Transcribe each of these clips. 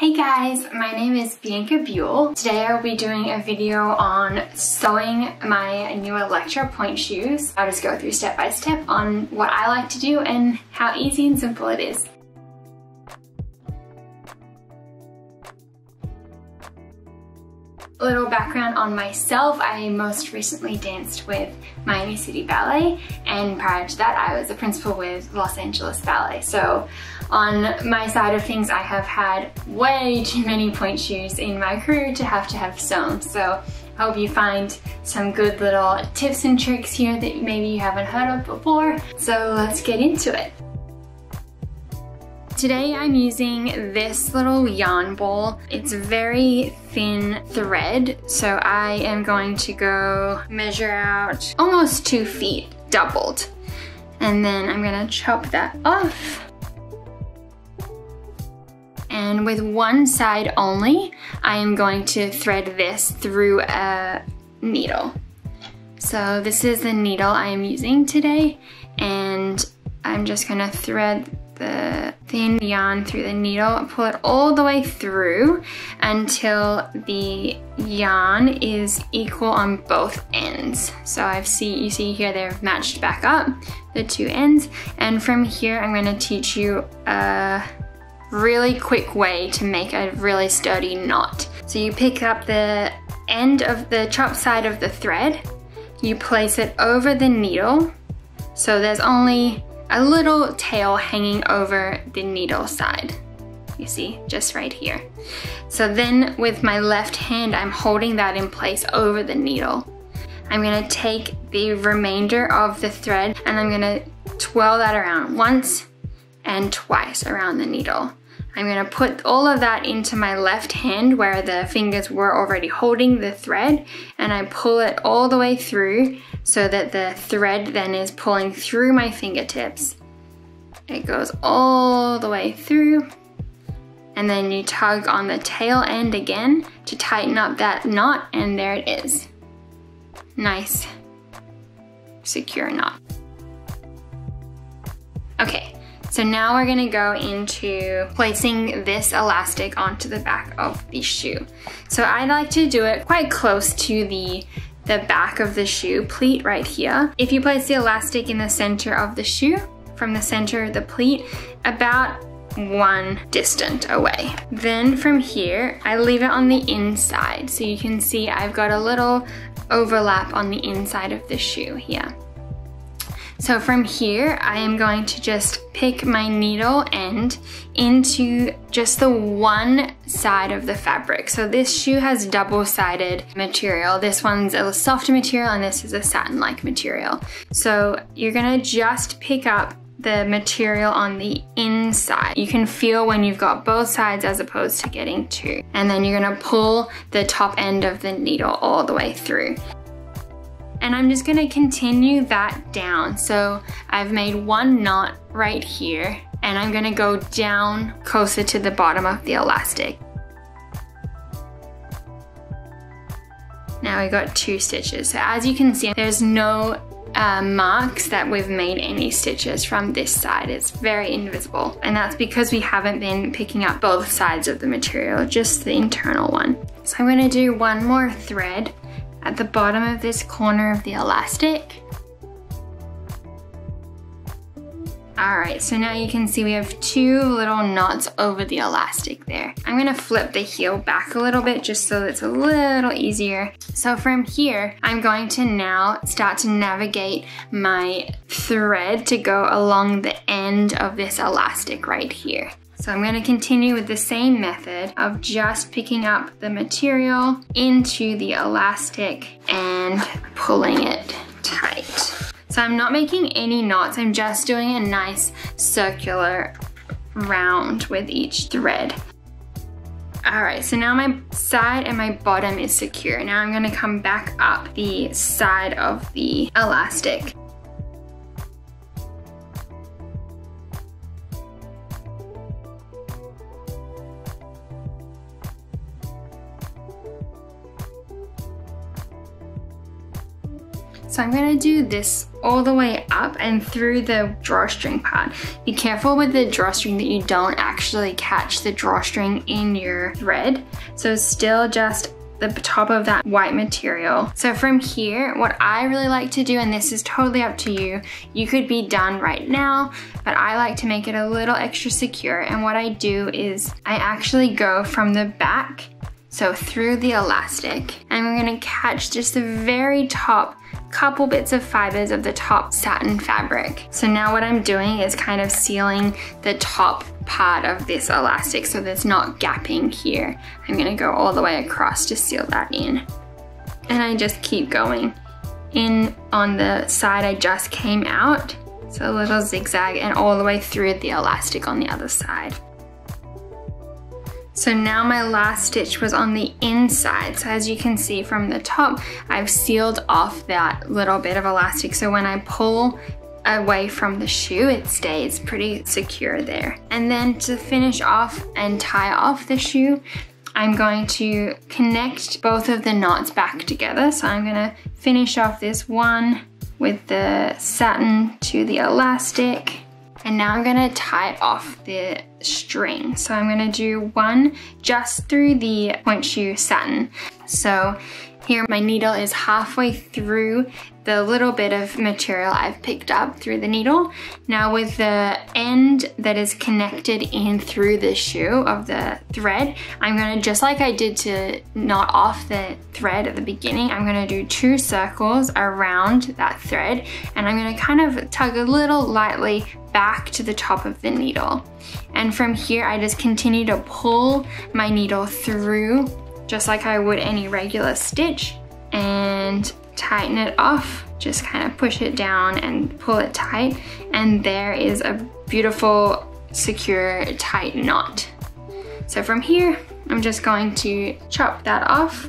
Hey guys, my name is Bianca Bulle. Today I'll be doing a video on sewing my new Elektra Pointe shoes. I'll just go through step by step on what I like to do and how easy and simple it is. A little background on myself. I most recently danced with Miami City Ballet, and prior to that I was a principal with Los Angeles Ballet. So on my side of things, I have had way too many pointe shoes in my career to have sewn. So I hope you find some good little tips and tricks here that maybe you haven't heard of before. So let's get into it. Today I'm using this little yarn ball. It's very thin thread, so I am going to go measure out almost 2 feet doubled. And then I'm gonna chop that off. And with one side only, I am going to thread this through a needle. So this is the needle I am using today, and I'm just gonna thread the thin yarn through the needle, pull it all the way through until the yarn is equal on both ends. So you see here they're matched back up, the two ends, and from here I'm going to teach you a really quick way to make a really sturdy knot. So you pick up the end of the chopped side of the thread, you place it over the needle, so there's only a little tail hanging over the needle side. You see, just right here. So then with my left hand, I'm holding that in place over the needle. I'm gonna take the remainder of the thread and I'm gonna twirl that around once and twice around the needle. I'm gonna put all of that into my left hand where the fingers were already holding the thread, and I pull it all the way through so that the thread then is pulling through my fingertips. It goes all the way through, and then you tug on the tail end again to tighten up that knot, and there it is. Nice, secure knot. Okay. So now we're gonna go into placing this elastic onto the back of the shoe. So I like to do it quite close to the back of the shoe pleat right here. If you place the elastic in the center of the shoe, from the center of the pleat, about one distant away. Then from here, I leave it on the inside. So you can see I've got a little overlap on the inside of the shoe here. So from here, I am going to just pick my needle end into just the one side of the fabric. So this shoe has double-sided material. This one's a softer material and this is a satin-like material. So you're gonna just pick up the material on the inside. You can feel when you've got both sides as opposed to getting two. And then you're gonna pull the top end of the needle all the way through. And I'm just gonna continue that down. So I've made one knot right here, and I'm gonna go down closer to the bottom of the elastic. Now we got 2 stitches. So as you can see, there's no marks that we've made any stitches from this side. It's very invisible. And that's because we haven't been picking up both sides of the material, just the internal one. So I'm gonna do one more thread at the bottom of this corner of the elastic. All right, so now you can see we have 2 little knots over the elastic there. I'm gonna flip the heel back a little bit just so it's a little easier. So from here, I'm going to now start to navigate my thread to go along the end of this elastic right here. So I'm going to continue with the same method of just picking up the material into the elastic and pulling it tight. So I'm not making any knots, I'm just doing a nice circular round with each thread. Alright, so now my side and my bottom is secure. Now I'm going to come back up the side of the elastic. So I'm gonna do this all the way up and through the drawstring part. Be careful with the drawstring that you don't actually catch the drawstring in your thread. So still just the top of that white material. So from here, what I really like to do, and this is totally up to you, you could be done right now, but I like to make it a little extra secure. And what I do is I actually go from the back, so through the elastic, and we're gonna catch just the very top couple bits of fibers of the top satin fabric. So now what I'm doing is kind of sealing the top part of this elastic so that's not gapping here. I'm gonna go all the way across to seal that in. And I just keep going in on the side I just came out. So a little zigzag and all the way through the elastic on the other side. So now my last stitch was on the inside. So as you can see from the top, I've sealed off that little bit of elastic. So when I pull away from the shoe, it stays pretty secure there. And then to finish off and tie off the shoe, I'm going to connect both of the knots back together. So I'm gonna finish off this one with the satin to the elastic. And now I'm gonna tie off the string. So I'm gonna do one just through the point shoe satin. So here my needle is halfway through the little bit of material I've picked up through the needle. Now with the end that is connected in through the shoe of the thread, I'm gonna, just like I did to knot off the thread at the beginning, I'm gonna do 2 circles around that thread, and I'm gonna kind of tug a little lightly back to the top of the needle. And from here, I just continue to pull my needle through just like I would any regular stitch and tighten it off. Just kind of push it down and pull it tight. And there is a beautiful, secure, tight knot. So from here, I'm just going to chop that off.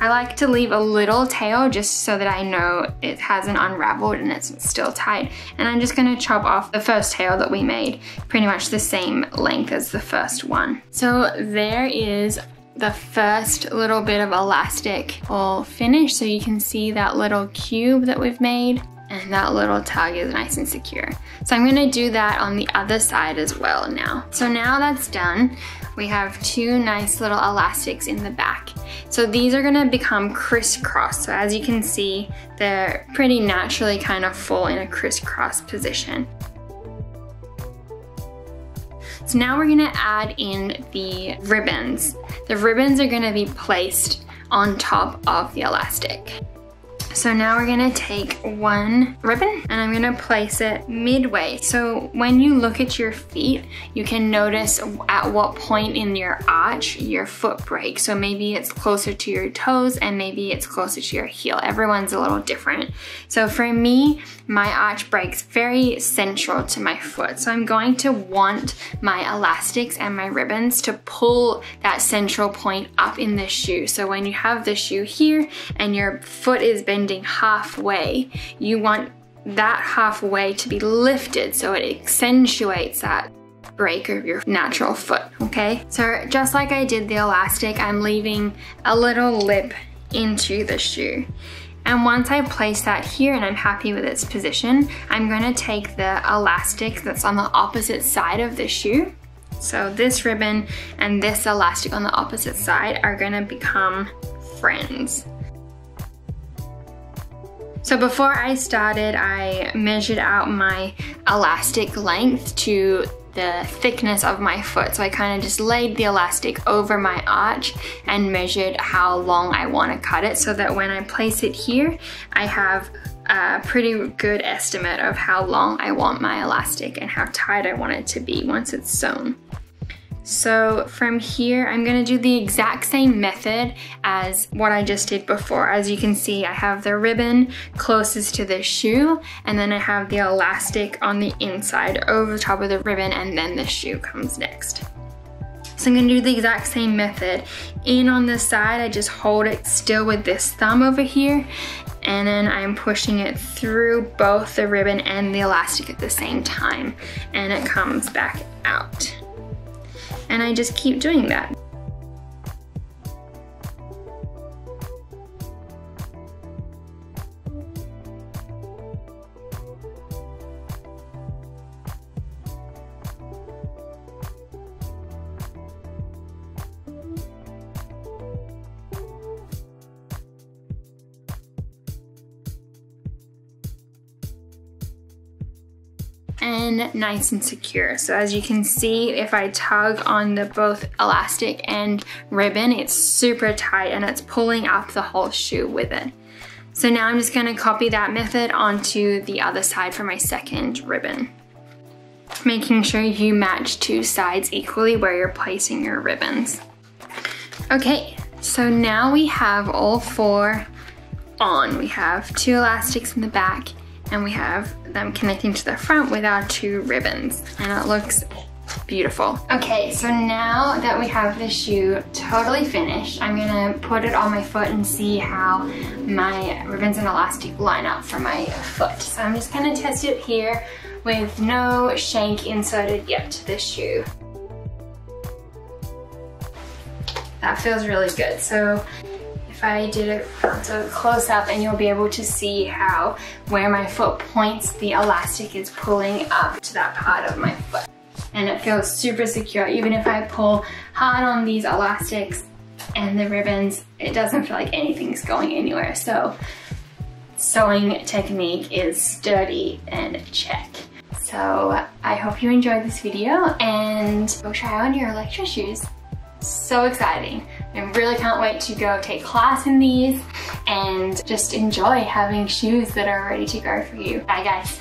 I like to leave a little tail just so that I know it hasn't unraveled and it's still tight. And I'm just gonna chop off the first tail that we made, pretty much the same length as the first one. So there is the first little bit of elastic all finished. So you can see that little cube that we've made, and that little tug is nice and secure. So I'm gonna do that on the other side as well now. So now that's done, we have 2 nice little elastics in the back. So these are gonna become crisscross. So as you can see, they're pretty naturally kind of full in a crisscross position. So now we're gonna add in the ribbons. The ribbons are gonna be placed on top of the elastic. So now we're gonna take one ribbon and I'm gonna place it midway. So when you look at your feet, you can notice at what point in your arch your foot breaks. So maybe it's closer to your toes and maybe it's closer to your heel. Everyone's a little different. So for me, my arch breaks very central to my foot. So I'm going to want my elastics and my ribbons to pull that central point up in the shoe. So when you have the shoe here and your foot is bending halfway, you want that halfway to be lifted so it accentuates that break of your natural foot, okay? So just like I did the elastic, I'm leaving a little lip into the shoe. And once I place that here and I'm happy with its position, I'm gonna take the elastic that's on the opposite side of the shoe. So this ribbon and this elastic on the opposite side are gonna become friends. So before I started, I measured out my elastic length to the thickness of my foot. So I kind of just laid the elastic over my arch and measured how long I want to cut it so that when I place it here, I have a pretty good estimate of how long I want my elastic and how tight I want it to be once it's sewn. So from here, I'm gonna do the exact same method as what I just did before. As you can see, I have the ribbon closest to the shoe, and then I have the elastic on the inside over the top of the ribbon, and then the shoe comes next. So I'm gonna do the exact same method. In on the side, I just hold it still with this thumb over here, and then I'm pushing it through both the ribbon and the elastic at the same time, and it comes back out. And I just keep doing that. and nice and secure. So as you can see, if I tug on the both elastic and ribbon, it's super tight and it's pulling up the whole shoe with it. So now I'm just gonna copy that method onto the other side for my second ribbon. Making sure you match two sides equally where you're placing your ribbons. Okay, so now we have all four on. We have two elastics in the back and we have them connecting to the front with our two ribbons, and it looks beautiful. Okay, so now that we have the shoe totally finished, I'm gonna put it on my foot and see how my ribbons and elastic line up for my foot. So I'm just gonna test it here with no shank inserted yet to the shoe. That feels really good. So if I did it so close up, and you'll be able to see how where my foot points, the elastic is pulling up to that part of my foot. And it feels super secure. Even if I pull hard on these elastics and the ribbons, it doesn't feel like anything's going anywhere. So sewing technique is sturdy and check. So I hope you enjoyed this video and go try on your Elektra shoes. So exciting. I really can't wait to go take class in these and just enjoy having shoes that are ready to go for you. Bye guys.